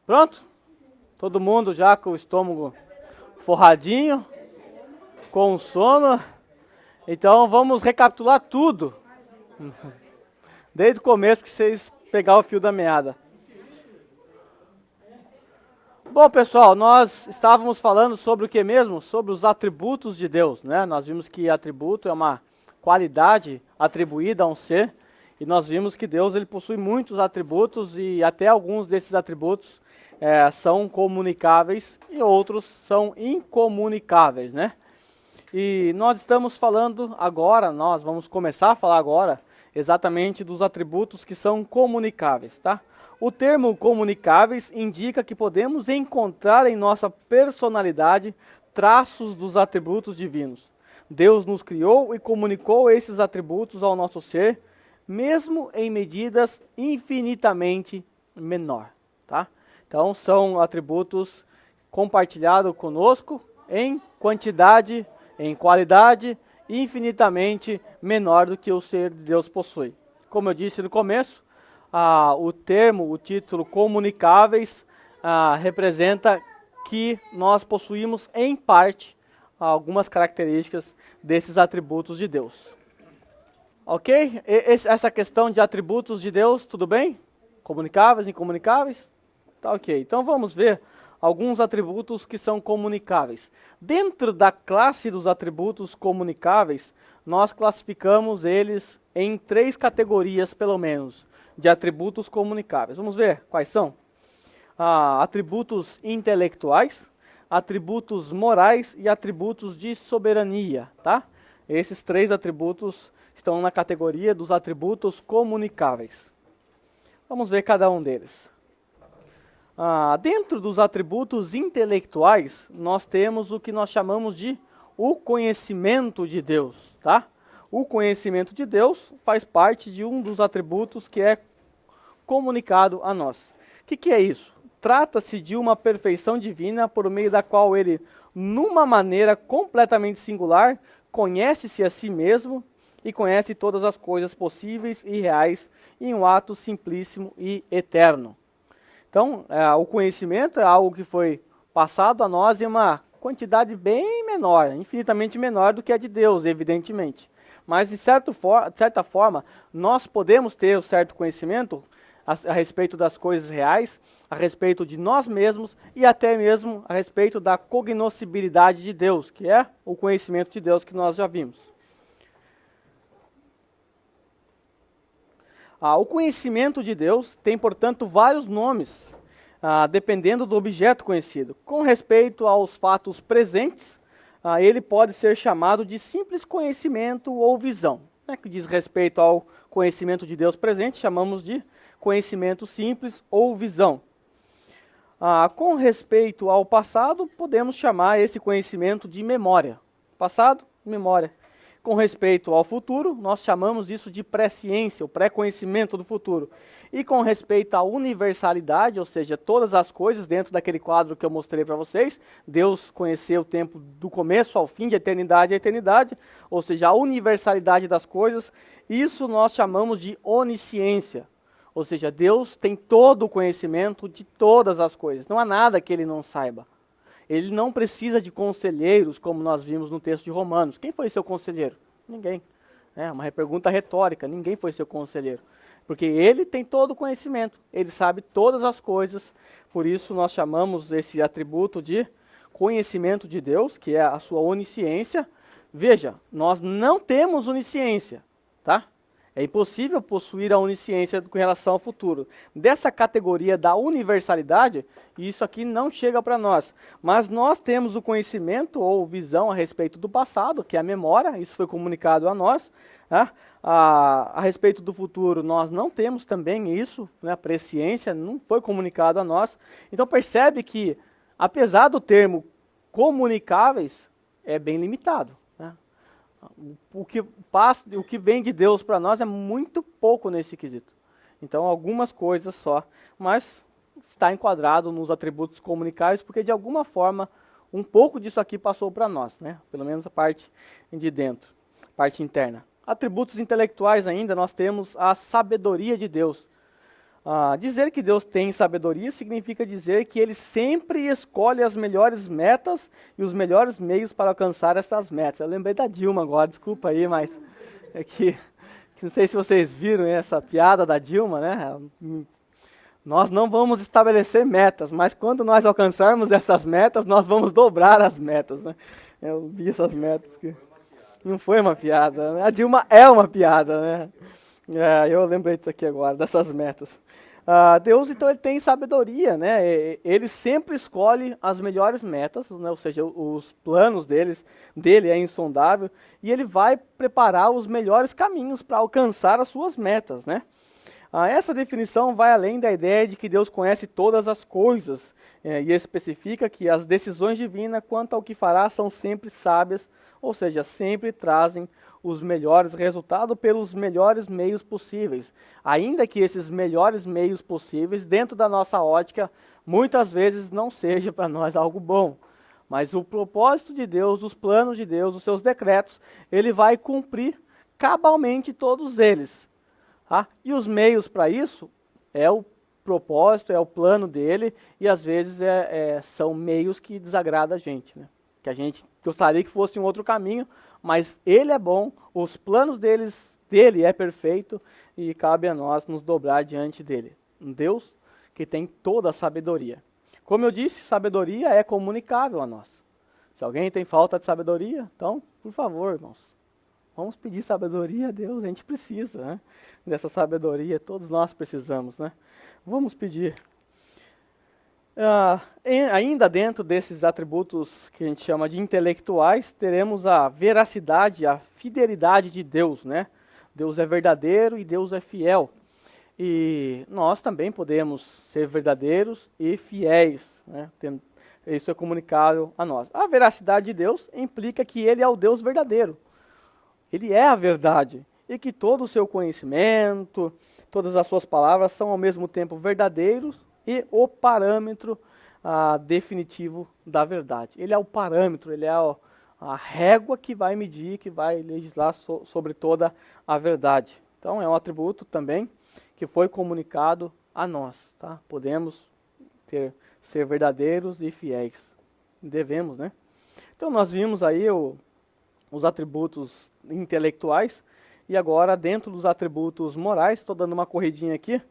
Pronto? Todo mundo já com o estômago forradinho, com sono. Então vamos recapitular tudo. Desde o começo, para vocês pegar o fio da meada. Bom, pessoal, nós estávamos falando sobre o que mesmo? Sobre os atributos de Deus, né? Nós vimos que atributo é uma qualidade atribuída a um ser, e nós vimos que Deus ele possui muitos atributos, e até alguns desses atributos são comunicáveis e outros são incomunicáveis, né? E nós estamos falando agora, nós vamos começar a falar agora exatamente dos atributos que são comunicáveis, tá? O termo comunicáveis indica que podemos encontrar em nossa personalidade traços dos atributos divinos. Deus nos criou e comunicou esses atributos ao nosso ser, mesmo em medidas infinitamente menor, tá? Então são atributos compartilhados conosco em quantidade, em qualidade, infinitamente menor do que o ser de Deus possui. Como eu disse no começo, o título comunicáveis representa que nós possuímos em parte algumas características desses atributos de Deus. Ok? Essa questão de atributos de Deus, tudo bem? Comunicáveis, incomunicáveis? Tá ok. Então vamos ver alguns atributos que são comunicáveis. Dentro da classe dos atributos comunicáveis, nós classificamos eles em 3 categorias, pelo menos, de atributos comunicáveis. Vamos ver quais são? Atributos intelectuais, atributos morais e atributos de soberania, tá? Esses 3 atributos estão na categoria dos atributos comunicáveis. Vamos ver cada um deles. Dentro dos atributos intelectuais, nós temos o que nós chamamos de o conhecimento de Deus, tá? O conhecimento de Deus faz parte de um dos atributos que é comunicado a nós. O que é isso? Trata-se de uma perfeição divina por meio da qual ele, numa maneira completamente singular, conhece-se a si mesmo e conhece todas as coisas possíveis e reais em um ato simplíssimo e eterno. Então, o conhecimento é algo que foi passado a nós em uma quantidade bem menor, infinitamente menor do que a de Deus, evidentemente. Mas, de certa forma, nós podemos ter um certo conhecimento a respeito das coisas reais, a respeito de nós mesmos e até mesmo a respeito da cognoscibilidade de Deus, que é o conhecimento de Deus que nós já vimos. O conhecimento de Deus tem, portanto, vários nomes, dependendo do objeto conhecido. Com respeito aos fatos presentes, ele pode ser chamado de simples conhecimento ou visão. Que diz respeito ao conhecimento de Deus presente, chamamos de conhecimento simples ou visão. Com respeito ao passado, podemos chamar esse conhecimento de memória. Passado, memória. Com respeito ao futuro, nós chamamos isso de presciência, o pré-conhecimento do futuro. E com respeito à universalidade, ou seja, todas as coisas dentro daquele quadro que eu mostrei para vocês, Deus conheceu o tempo do começo ao fim, de eternidade a eternidade, ou seja, a universalidade das coisas, isso nós chamamos de onisciência. Ou seja, Deus tem todo o conhecimento de todas as coisas, não há nada que ele não saiba. Ele não precisa de conselheiros, como nós vimos no texto de Romanos. Quem foi seu conselheiro? Ninguém. É uma pergunta retórica, ninguém foi seu conselheiro. Porque ele tem todo o conhecimento, ele sabe todas as coisas, por isso nós chamamos esse atributo de conhecimento de Deus, que é a sua onisciência. Veja, nós não temos onisciência, tá? É impossível possuir a onisciência com relação ao futuro. Dessa categoria da universalidade, isso aqui não chega para nós. Mas nós temos o conhecimento ou visão a respeito do passado, que é a memória, isso foi comunicado a nós. Né? A respeito do futuro, nós não temos também isso, né? A presciência não foi comunicado a nós. Então percebe que, apesar do termo comunicáveis, é bem limitado. O que vem de Deus para nós é muito pouco nesse quesito. Então, algumas coisas só, mas está enquadrado nos atributos comunicáveis, porque de alguma forma, um pouco disso aqui passou para nós, né? Pelo menos a parte de dentro, parte interna. Atributos intelectuais ainda, nós temos a sabedoria de Deus. Dizer que Deus tem sabedoria significa dizer que Ele sempre escolhe as melhores metas e os melhores meios para alcançar essas metas. Eu lembrei da Dilma agora, desculpa aí, mas é que não sei se vocês viram essa piada da Dilma, né? Nós não vamos estabelecer metas, mas quando nós alcançarmos essas metas, nós vamos dobrar as metas, né? Eu vi essas metas que não foi uma piada, né? A Dilma é uma piada, né? Eu lembrei disso aqui agora, dessas metas. Deus, então, ele tem sabedoria, né? Ele sempre escolhe as melhores metas, né? Ou seja, os planos dele é insondável, e ele vai preparar os melhores caminhos para alcançar as suas metas, né? Essa definição vai além da ideia de que Deus conhece todas as coisas, e especifica que as decisões divinas quanto ao que fará são sempre sábias, ou seja, sempre trazem os melhores resultados pelos melhores meios possíveis. Ainda que esses melhores meios possíveis, dentro da nossa ótica, muitas vezes não seja para nós algo bom. Mas o propósito de Deus, os planos de Deus, os seus decretos, ele vai cumprir cabalmente todos eles. E os meios para isso é o propósito, é o plano dele, e às vezes são meios que desagradam a gente, né? Que a gente gostaria que fosse um outro caminho, mas ele é bom, os planos dele é perfeito, e cabe a nós nos dobrar diante dele. Um Deus que tem toda a sabedoria. Como eu disse, sabedoria é comunicável a nós. Se alguém tem falta de sabedoria, então, por favor, irmãos, vamos pedir sabedoria a Deus, a gente precisa, né? Dessa sabedoria, todos nós precisamos, né? Vamos pedir. Ainda dentro desses atributos que a gente chama de intelectuais, teremos a veracidade, a fidelidade de Deus, né? Deus é verdadeiro e Deus é fiel. E nós também podemos ser verdadeiros e fiéis, né? Isso é comunicável a nós. A veracidade de Deus implica que Ele é o Deus verdadeiro. Ele é a verdade. E que todo o seu conhecimento, todas as suas palavras são ao mesmo tempo verdadeiros e o parâmetro definitivo da verdade. Ele é o parâmetro, ele é a régua que vai medir, que vai legislar sobre toda a verdade. Então é um atributo também que foi comunicado a nós. Tá? Podemos ser verdadeiros e fiéis. Devemos, né? Então nós vimos aí os atributos intelectuais, e agora dentro dos atributos morais, estou dando uma corridinha aqui,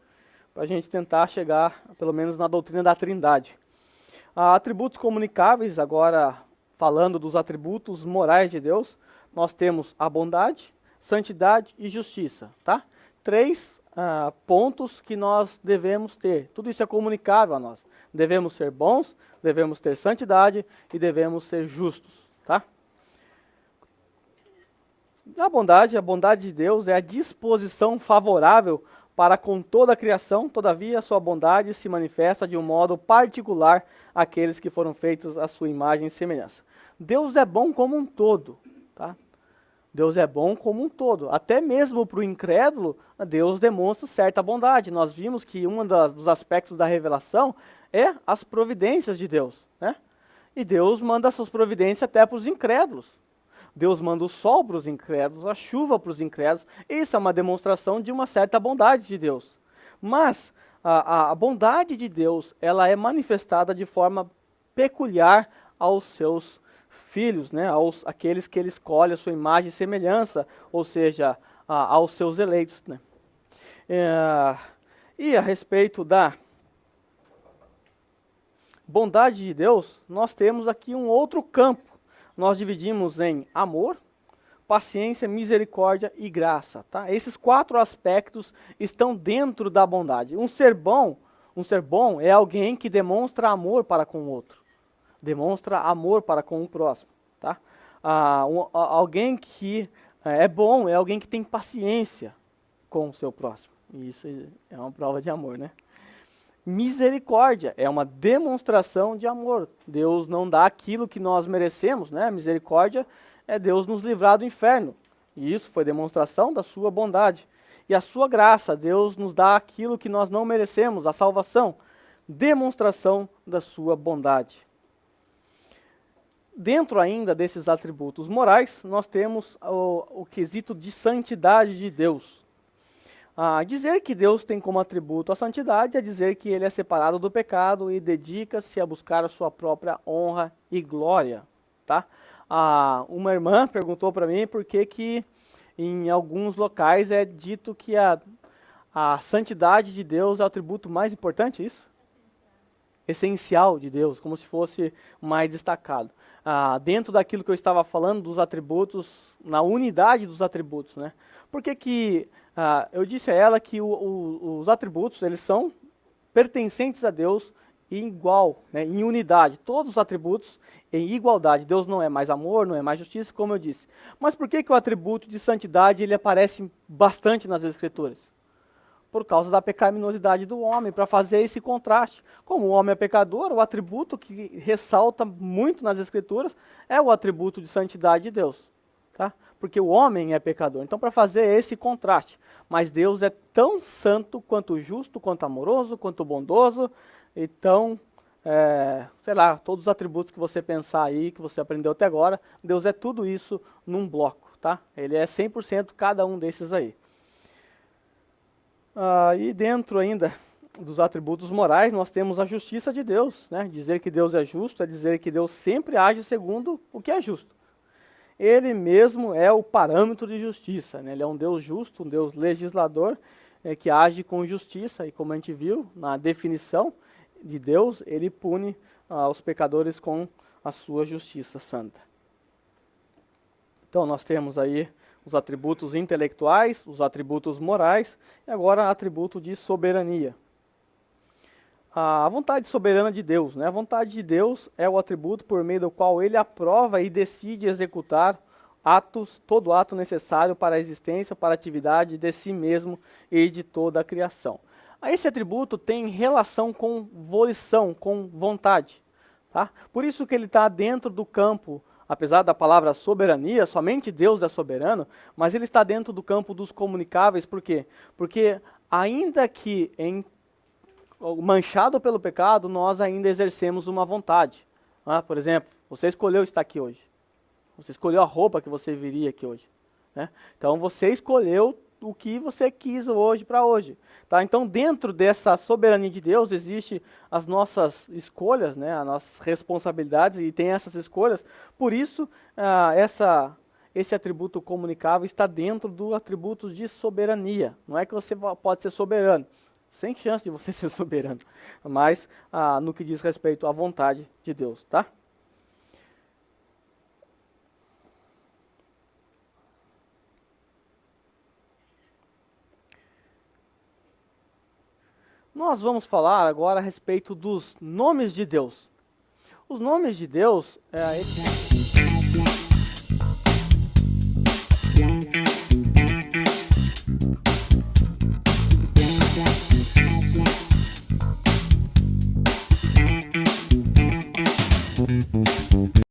para a gente tentar chegar, pelo menos, na doutrina da Trindade. Atributos comunicáveis, agora falando dos atributos morais de Deus, nós temos a bondade, santidade e justiça. Tá? 3 pontos que nós devemos ter. Tudo isso é comunicável a nós. Devemos ser bons, devemos ter santidade e devemos ser justos. Tá? A bondade de Deus é a disposição favorável para com toda a criação, todavia a sua bondade se manifesta de um modo particular àqueles que foram feitos à sua imagem e semelhança. Deus é bom como um todo, tá? Deus é bom como um todo. Até mesmo para o incrédulo, Deus demonstra certa bondade. Nós vimos que um dos aspectos da revelação é as providências de Deus, né? E Deus manda suas providências até para os incrédulos. Deus manda o sol para os incrédulos, a chuva para os incrédulos. Isso é uma demonstração de uma certa bondade de Deus. Mas a bondade de Deus, ela é manifestada de forma peculiar aos seus filhos, né? Aqueles que ele escolhe a sua imagem e semelhança, ou seja, aos seus eleitos, né? E a respeito da bondade de Deus, nós temos aqui um outro campo. Nós dividimos em amor, paciência, misericórdia e graça. Tá? Esses 4 aspectos estão dentro da bondade. Um ser bom é alguém que demonstra amor para com o outro. Demonstra amor para com o próximo. Tá? Alguém que é bom é alguém que tem paciência com o seu próximo. E isso é uma prova de amor, né? Misericórdia é uma demonstração de amor. Deus não dá aquilo que nós merecemos, né? Misericórdia é Deus nos livrar do inferno. E isso foi demonstração da sua bondade. E a sua graça, Deus nos dá aquilo que nós não merecemos, a salvação. Demonstração da sua bondade. Dentro ainda desses atributos morais, nós temos o quesito de santidade de Deus. Dizer que Deus tem como atributo a santidade é dizer que ele é separado do pecado e dedica-se a buscar a sua própria honra e glória, tá? Uma irmã perguntou para mim por que em alguns locais é dito que a santidade de Deus é o atributo mais importante, é isso? Essencial de Deus, como se fosse mais destacado. Dentro daquilo que eu estava falando dos atributos, na unidade dos atributos, né? Por que eu disse a ela que os atributos, eles são pertencentes a Deus em igual, né, em unidade. Todos os atributos em igualdade. Deus não é mais amor, não é mais justiça, como eu disse. Mas por que o atributo de santidade ele aparece bastante nas Escrituras? Por causa da pecaminosidade do homem, para fazer esse contraste. Como o homem é pecador, o atributo que ressalta muito nas Escrituras é o atributo de santidade de Deus. Tá? Porque o homem é pecador. Então, para fazer esse contraste. Mas Deus é tão santo, quanto justo, quanto amoroso, quanto bondoso. Então, sei lá, todos os atributos que você pensar aí, que você aprendeu até agora, Deus é tudo isso num bloco. Tá? Ele é 100% cada um desses aí. E dentro ainda dos atributos morais, nós temos a justiça de Deus. Né? Dizer que Deus é justo é dizer que Deus sempre age segundo o que é justo. Ele mesmo é o parâmetro de justiça. Né? Ele é um Deus justo, um Deus legislador, que age com justiça. E como a gente viu na definição de Deus, ele pune os pecadores com a sua justiça santa. Então nós temos aí os atributos intelectuais, os atributos morais, e agora atributo de soberania. A vontade soberana de Deus. Né? A vontade de Deus é o atributo por meio do qual ele aprova e decide executar todo ato necessário para a existência, para a atividade de si mesmo e de toda a criação. Esse atributo tem relação com volição, com vontade. Tá? Por isso que ele está dentro do campo. Apesar da palavra soberania, somente Deus é soberano, mas ele está dentro do campo dos comunicáveis. Por quê? Porque ainda que manchado pelo pecado, nós ainda exercemos uma vontade. Por exemplo, você escolheu estar aqui hoje. Você escolheu a roupa que você viria aqui hoje. Né? Então você escolheu o que você quis hoje para hoje. Tá? Então dentro dessa soberania de Deus existe as nossas escolhas, né? As nossas responsabilidades, e tem essas escolhas. Por isso esse atributo comunicável está dentro do atributo de soberania. Não é que você pode ser soberano, sem chance de você ser soberano, mas no que diz respeito à vontade de Deus. Tá? Nós vamos falar agora a respeito dos nomes de Deus. Os nomes de Deus,